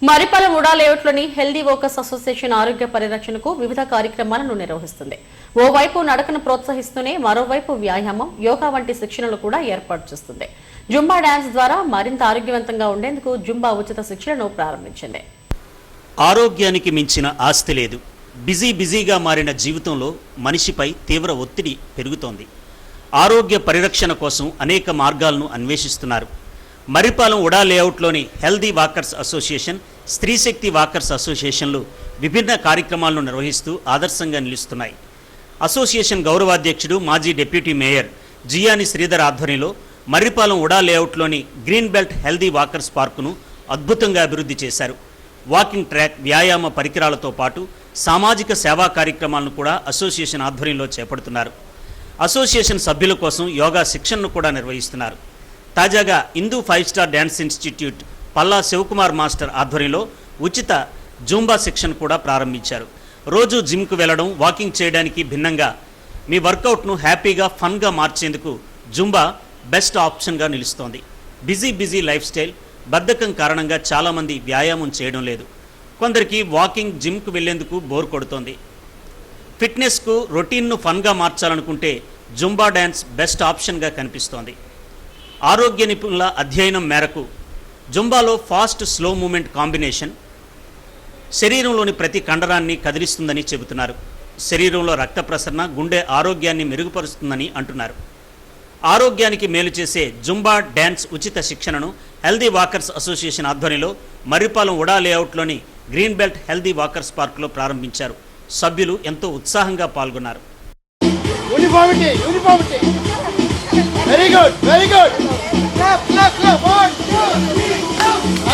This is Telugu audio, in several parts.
మరిపాలెం ఉడా లేఅవుట్లోని హెల్దీ వర్కర్స్ అసోసియేషన్ ఆరోగ్య పరిరక్షణకు వివిధ కార్యక్రమాలను నిర్వహిస్తుంది. ఓవైపు నడకను ప్రోత్సహిస్తూనే మరోవైపు వ్యాయామం, యోగా వంటి శిక్షణలు కూడా ఏర్పాటు చేస్తుంది. జుంబా డాన్స్ ద్వారా మరింత ఆరోగ్యవంతంగా ఉండేందుకు జుంబా ఉచిత శిక్షణను ప్రారంభించింది. ఆరోగ్యానికి మించిన ఆస్తి లేదు. బిజీగా మారిన జీవితంలో మనిషిపై తీవ్ర ఒత్తిడి పెరుగుతోంది. ఆరోగ్య పరిరక్షణ కోసం అనేక మార్గాలను అన్వేషిస్తున్నారు. మరిపాలెం ఉడా లేఅవుట్లోని healthy walkers association, Streeshakti walkers అసోసియేషన్లు విభిన్న కార్యక్రమాలను నిర్వహిస్తూ ఆదర్శంగా నిలుస్తున్నాయి. అసోసియేషన్ గౌరవాధ్యక్షుడు, మాజీ డిప్యూటీ మేయర్ జియాని శ్రీధర్ ఆధ్వర్యంలో మర్రిపాలెం ఉడా లేఅవుట్లోని గ్రీన్ బెల్ట్ హెల్దీ వాకర్స్ పార్కును అద్భుతంగా అభివృద్ధి చేశారు. వాకింగ్ ట్రాక్, వ్యాయామ పరికరాలతో పాటు సామాజిక సేవా కార్యక్రమాలను కూడా అసోసియేషన్ ఆధ్వర్యంలో చేపడుతున్నారు. అసోసియేషన్ సభ్యుల కోసం యోగా శిక్షణను కూడా నిర్వహిస్తున్నారు. తాజాగా Hindu 5 star dance institute Palla Shivakumar master ఆధ్వర్యంలో ఉచిత జూంబా శిక్షణ కూడా ప్రారంభించారు. రోజు జిమ్కు వెళ్లడం, వాకింగ్ చేయడానికి భిన్నంగా మీ వర్కౌట్ను హ్యాపీగా, ఫన్గా మార్చేందుకు జుంబా బెస్ట్ ఆప్షన్గా నిలుస్తోంది. బిజీ లైఫ్ స్టైల్, బద్ధకం కారణంగా చాలామంది వ్యాయామం చేయడం లేదు. కొందరికి వాకింగ్, జిమ్కు వెళ్లేందుకు బోర్ కొడుతోంది. ఫిట్నెస్కు, రొటీన్ను ఫన్గా మార్చాలనుకుంటే జుంబా డ్యాన్స్ బెస్ట్ ఆప్షన్గా కనిపిస్తోంది. ఆరోగ్య నిపుణుల అధ్యయనం మేరకు జుంబాలో ఫాస్ట్, స్లో మూమెంట్ కాంబినేషన్ శరీరంలోని ప్రతి కండరాన్ని కదిలిస్తుందని చెబుతున్నారు. శరీరంలో రక్త ప్రసరణ, గుండె ఆరోగ్యాన్ని మెరుగుపరుస్తుందని అంటున్నారు. ఆరోగ్యానికి మేలు చేసే జుంబా డ్యాన్స్ ఉచిత శిక్షణను హెల్దీ వాకర్స్ అసోసియేషన్ ఆధ్వర్యంలో మర్రిపాలెం ఉడా లేఅవుట్లోని గ్రీన్ బెల్ట్ హెల్దీ వాకర్స్ పార్కులో ప్రారంభించారు. సభ్యులు ఎంతో ఉత్సాహంగా పాల్గొన్నారు. Very good. Clap.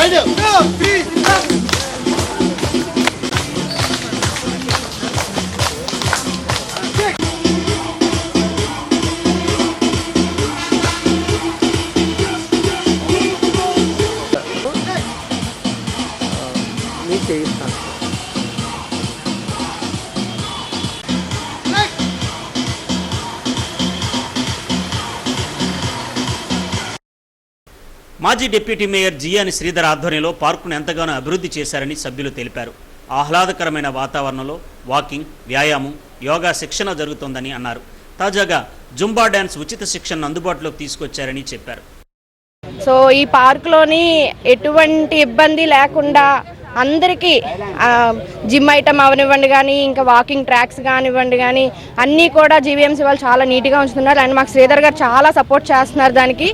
1, 2, 3, 4. మాజీ డిప్యూటీ మేయర్ జియాని శ్రీధర్ ఆధ్వర్యంలో పార్కును ఎంతగానో అభివృద్ధి చేశారని సభ్యులు తెలిపారు. ఆహ్లాదకరమైన వాతావరణంలో వాకింగ్, వ్యాయామం, యోగా శిక్షణ జరుగుతోందని అన్నారు. తాజాగా జుంబా డ్యాన్స్ ఉచిత శిక్షణను అందుబాటులోకి తీసుకొచ్చారని చెప్పారు. సో ఈ పార్కులోని ఎటువంటి ఇబ్బంది లేకుండా అందరికీ జిమ్ ఐటమ్ అవనివ్వండి కానీ, ఇంకా వాకింగ్ ట్రాక్స్ కానివ్వండి కానీ, అన్నీ కూడా జీవీఎంసీ వాళ్ళు చాలా నీట్గా ఉంచుతున్నారు. అండ్ మాకు శ్రీధర్ గారు చాలా సపోర్ట్ చేస్తున్నారు. దానికి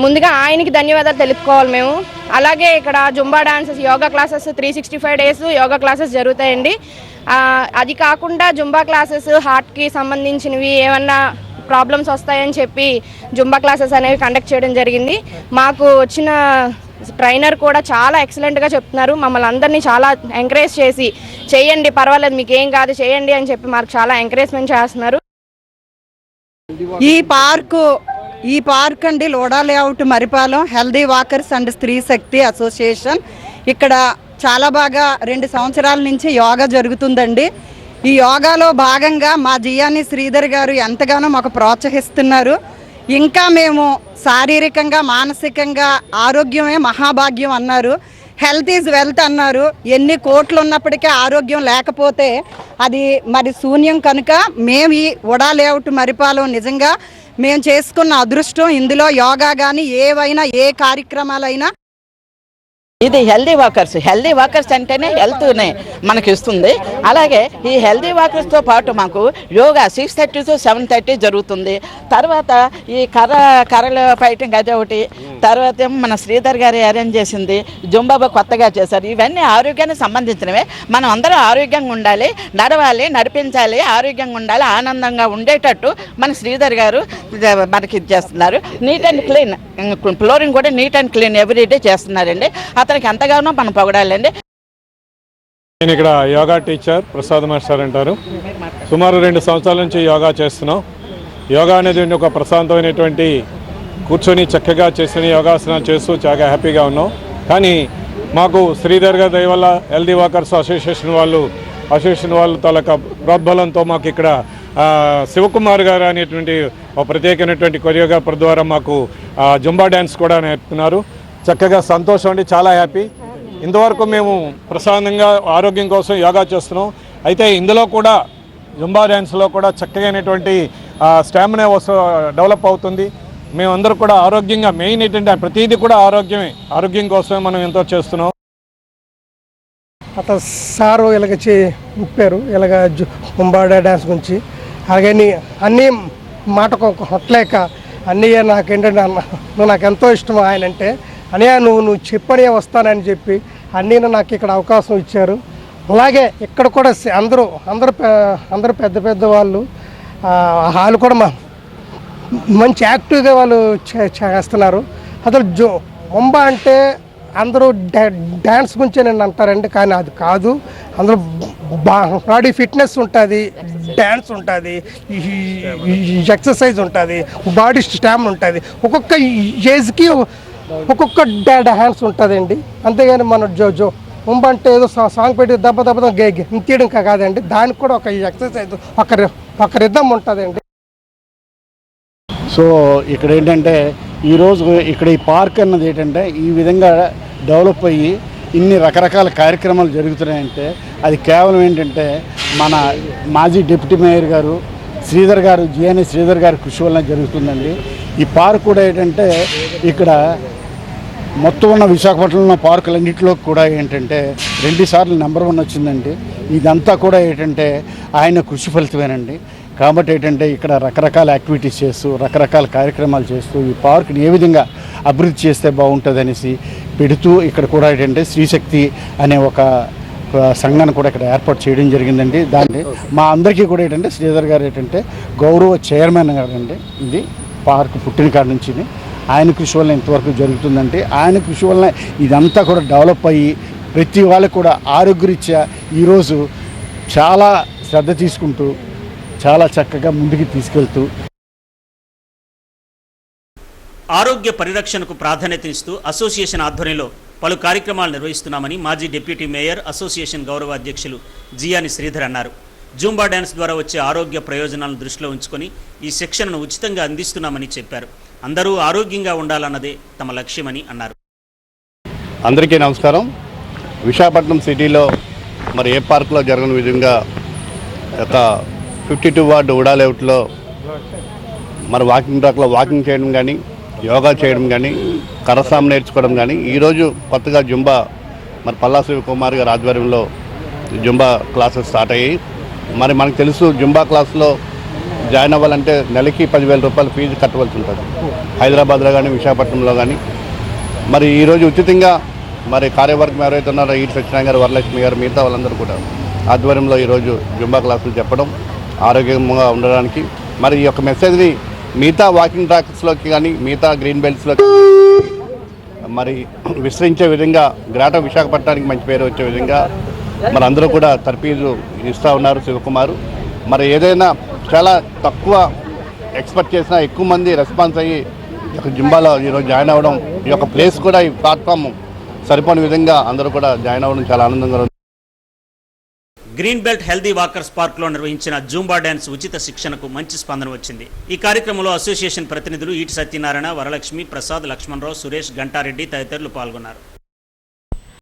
ముందుగా ఆయనకి ధన్యవాదాలు తెలుపుకోవాలి మేము. అలాగే ఇక్కడ Zumba dances, yoga classes 365 days yoga classes జరుగుతాయండి. అది కాకుండా జుంబా క్లాసెస్ హార్ట్కి సంబంధించినవి ఏమన్నా ప్రాబ్లమ్స్ వస్తాయని చెప్పి జుంబా క్లాసెస్ అనేవి కండక్ట్ చేయడం జరిగింది. మాకు వచ్చిన ట్రైనర్ కూడా చాలా ఎక్సలెంట్గా చెప్తున్నారు. మమ్మల్ని అందరినీ చాలా ఎంకరేజ్ చేసి చేయండి, పర్వాలేదు, మీకు ఏం కాదు, చేయండి అని చెప్పి మాకు చాలా ఎంకరేజ్మెంట్ చేస్తున్నారు. ఈ పార్క్ అండి UDA layout Maripalem healthy walkers and Stree Shakti association. ఇక్కడ చాలా బాగా 2 సంవత్సరాల నుంచి యోగా జరుగుతుందండి. ఈ యోగాలో భాగంగా మా జియాని శ్రీధర్ గారు ఎంతగానో మాకు ప్రోత్సహిస్తున్నారు. ఇంకా మేము శారీరకంగా, మానసికంగా ఆరోగ్యమే మహాభాగ్యం అన్నారు. హెల్త్ ఈజ్ వెల్త్ అన్నారు. ఎన్ని కోట్లు ఉన్నప్పటికీ ఆరోగ్యం లేకపోతే అది మరి శూన్యం. కనుక మేము ఈ ఉడా లేఅవుట్ మరిపాలెం నిజంగా మేము చేసుకున్న అదృష్టం. ఇందులో యోగా కానీ ఏవైనా ఏ కార్యక్రమాలైనా ఇది హెల్దీ వాకర్స్ అంటేనే హెల్త్ని మనకి ఇస్తుంది. అలాగే ఈ హెల్దీ వాకర్స్తో పాటు మాకు యోగా 6:30 to 7:30 జరుగుతుంది. తర్వాత ఈ కర్రల ఫైటింగ్ అదే ఒకటి. తర్వాత మన శ్రీధర్ గారు అరేంజ్ చేసింది జుంబా కొత్తగా చేశారు. ఇవన్నీ ఆరోగ్యానికి సంబంధించినవే. మనం అందరం ఆరోగ్యంగా ఉండాలి, నడవాలి, నడిపించాలి, ఆరోగ్యంగా ఉండాలి, ఆనందంగా ఉండేటట్టు మన శ్రీధర్ గారు మనకి ఇది చేస్తున్నారు. నీట్ అండ్ క్లీన్, ఫ్లోరింగ్ కూడా నీట్ అండ్ క్లీన్ ఎవ్రీడే చేస్తున్నారండి. అతనికి ఎంతగానో మనం పొగడాలండి. నేను ఇక్కడ యోగా టీచర్ ప్రసాద్ మాస్టర్ అంటారు. సుమారు 2 సంవత్సరాల నుంచి యోగా చేస్తున్నాం. యోగా అనేది ఒక ప్రశాంతమైనటువంటి, కూర్చొని చక్కగా చేసిన యోగాసనాలు చేస్తూ చాలా హ్యాపీగా ఉన్నాం. కానీ మాకు శ్రీధర్ గారి దయ వల్ల హెల్దీ వాకర్స్ అసోసియేషన్ వాళ్ళ తాలూకా ప్రోద్బలంతో మాకు ఇక్కడ శివకుమార్ గారు అనేటువంటి ఒక ప్రత్యేకమైనటువంటి కొరియోగ్రాఫర్ ద్వారా మాకు జుంబా డ్యాన్స్ కూడా నేర్పుతున్నారు. చక్కగా సంతోషం అండి, చాలా హ్యాపీ. ఇంతవరకు మేము ప్రశాంతంగా ఆరోగ్యం కోసం యోగా చేస్తున్నాం. అయితే ఇందులో కూడా జుంబా డ్యాన్స్లో కూడా చక్కగానటువంటి స్టామినా డెవలప్ అవుతుంది. మేమందరూ కూడా ఆరోగ్యంగా మెయిన్ ఏంటంటే ప్రతిదీ కూడా ఆరోగ్యం కోసమే మనం ఎంతో చేస్తున్నాం. అతను సారు ఇలాగ చెప్పారు ఇలాగ జుంబా డ్యాన్స్ గురించి. అలాగే అన్నీ మాటకు కొట్టలేక అన్నయ్య నాకేంటంటే నువ్వు నాకు ఎంతో ఇష్టం ఆయన అంటే, అన్నయ్య నువ్వు చెప్పని వస్తానని చెప్పి అన్నయ్య నాకు ఇక్కడ అవకాశం ఇచ్చారు. అలాగే ఇక్కడ కూడా అందరూ పెద్ద వాళ్ళు వాళ్ళు కూడా మంచి యాక్టివ్గా వాళ్ళు చేస్తున్నారు. అసలు జుంబా అంటే అందరూ డ్యాన్స్ గురించి నేను అంటారండి, కానీ అది కాదు. అందులో బాడీ ఫిట్నెస్ ఉంటుంది, డ్యాన్స్ ఉంటుంది, ఎక్సర్సైజ్ ఉంటుంది, బాడీ స్టామినా ఉంటుంది. ఒక్కొక్క ఏజ్కి ఒక్కొక్క డ్యాన్స్ ఉంటుందండి. అంతేగాని మన జుంబా అంటే ఏదో సాంగ్ పెట్టి దెబ్బ తీయడం కాదండి. దానికి కూడా ఒక ఎక్సర్సైజ్ ఒక రిథమ్ ఉంటుందండి. సో ఇక్కడ ఏంటంటే ఈరోజు ఇక్కడ ఈ పార్క్ అన్నది ఏంటంటే ఈ విధంగా డెవలప్ అయ్యి ఇన్ని రకరకాల కార్యక్రమాలు జరుగుతున్నాయంటే అది కేవలం ఏంటంటే మన మాజీ డిప్యూటీ మేయర్ గారు జిఎన్ఎస్ శ్రీధర్ గారి కృషి వలన జరుగుతుందండి. ఈ పార్క్ కూడా ఏంటంటే ఇక్కడ మొత్తం ఉన్న విశాఖపట్నంలో పార్కులన్నింటిలో కూడా ఏంటంటే 2 సార్లు నెంబర్ 1 వచ్చిందండి. ఇదంతా కూడా ఏంటంటే ఆయన కృషి ఫలితమేనండి. కాబట్టి ఏంటంటే ఇక్కడ రకరకాల యాక్టివిటీస్ చేస్తూ రకరకాల కార్యక్రమాలు చేస్తూ ఈ పార్క్ని ఏ విధంగా అభివృద్ధి చేస్తే బాగుంటుంది అనేసి పెడుతూ ఇక్కడ కూడా ఏంటంటే శ్రీశక్తి అనే ఒక సంఘాన్ని కూడా ఇక్కడ ఏర్పాటు చేయడం జరిగిందండి. దాన్ని మా అందరికీ కూడా ఏంటంటే శ్రీధర్ గారు ఏంటంటే గౌరవ చైర్మన్ గారు అండి. ఇది పార్క్ పుట్టిన కాడి నుంచి ఆయన కృషి వల్ల ఇంతవరకు జరుగుతుందంటే ఆయన కృషి వల్ల ఇదంతా కూడా డెవలప్ అయ్యి ప్రతి వాళ్ళకు కూడా ఆరోగ్యరీత్యా ఈరోజు చాలా శ్రద్ధ తీసుకుంటూ చాలా చక్కగా ముందుకు తీసుకెళ్తూ ఆరోగ్య పరిరక్షణకు ప్రాధాన్యతనిస్తూ అసోసియేషన్ ఆధ్వర్యంలో పలు కార్యక్రమాలు నిర్వహిస్తున్నామని మాజీ డిప్యూటీ మేయర్ అసోసియేషన్ గౌరవ అధ్యక్షులు జియాని శ్రీధర్ అన్నారు. జూంబా డ్యాన్స్ ద్వారా వచ్చే ఆరోగ్య ప్రయోజనాలను దృష్టిలో ఉంచుకొని ఈ శిక్షణను ఉచితంగా అందిస్తున్నామని చెప్పారు. అందరూ ఆరోగ్యంగా ఉండాలన్నదే తమ లక్ష్యమని అన్నారు. అందరికీ నమస్కారం. విశాఖపట్నం సిటీలో మరి ఏ పార్క్లో జరగని విధంగా ఒక 52 వార్డు ఉడా లేఅవుట్లో మరి వాకింగ్ ట్రాక్లో వాకింగ్ చేయడం కానీ యోగా చేయడం కానీ కరసాం నేర్చుకోవడం కానీ ఈరోజు కొత్తగా జుంబా మరి పల్లా శివకుమార్ గారి ఆధ్వర్యంలో జుంబా క్లాసెస్ స్టార్ట్ అయ్యాయి. మరి మనకు తెలుసు జుంబా క్లాస్లో జాయిన్ అవ్వాలంటే నెలకి 10,000 రూపాయలు ఫీజు కట్టవలసి ఉంటుంది హైదరాబాద్లో కానీ విశాఖపట్నంలో కానీ. మరి ఈరోజు ఉచితంగా మరి కార్యవర్గం ఎవరైతే ఉన్నారో ఈ సత్యనారాయణ గారు, వరలక్ష్మి గారు, మిగతా వాళ్ళందరూ కూడా ఆధ్వర్యంలో ఈరోజు జుంబా క్లాసులు చెప్పడం ఆరోగ్యంగా ఉండడానికి మరి ఈ యొక్క మెసేజ్ని మిగతా వాకింగ్ ట్రాక్స్లోకి కానీ మిగతా గ్రీన్ బెల్ట్స్లోకి మరి విస్తరించే విధంగా గ్రేటర్ విశాఖపట్నానికి మంచి పేరు వచ్చే విధంగా మరి అందరూ కూడా తర్ఫీదు ఇస్తూ ఉన్నారు శివకుమారు. మరి ఏదైనా చాలా తక్కువ ఎక్స్పెక్ట్ చేసినా ఎక్కువ మంది రెస్పాన్స్ అయ్యి ఈ యొక్క జుంబాలో ఈరోజు జాయిన్ అవ్వడం, ఈ యొక్క ప్లేస్ కూడా ఈ ప్లాట్ఫామ్ సరిపోని విధంగా అందరూ కూడా జాయిన్ అవ్వడం చాలా ఆనందంగా ఉంది. గ్రీన్ బెల్ట్ హెల్దీ వాకర్స్ పార్క్లో నిర్వహించిన జూంబా డ్యాన్స్ ఉచిత శిక్షణకు మంచి స్పందన వచ్చింది. ఈ కార్యక్రమంలో అసోసియేషన్ ప్రతినిధులు ఈటి సత్యనారాయణ, వరలక్ష్మి, ప్రసాద్, లక్ష్మణరావు, సురేష్, గంటారెడ్డి తదితరులు పాల్గొన్నారు.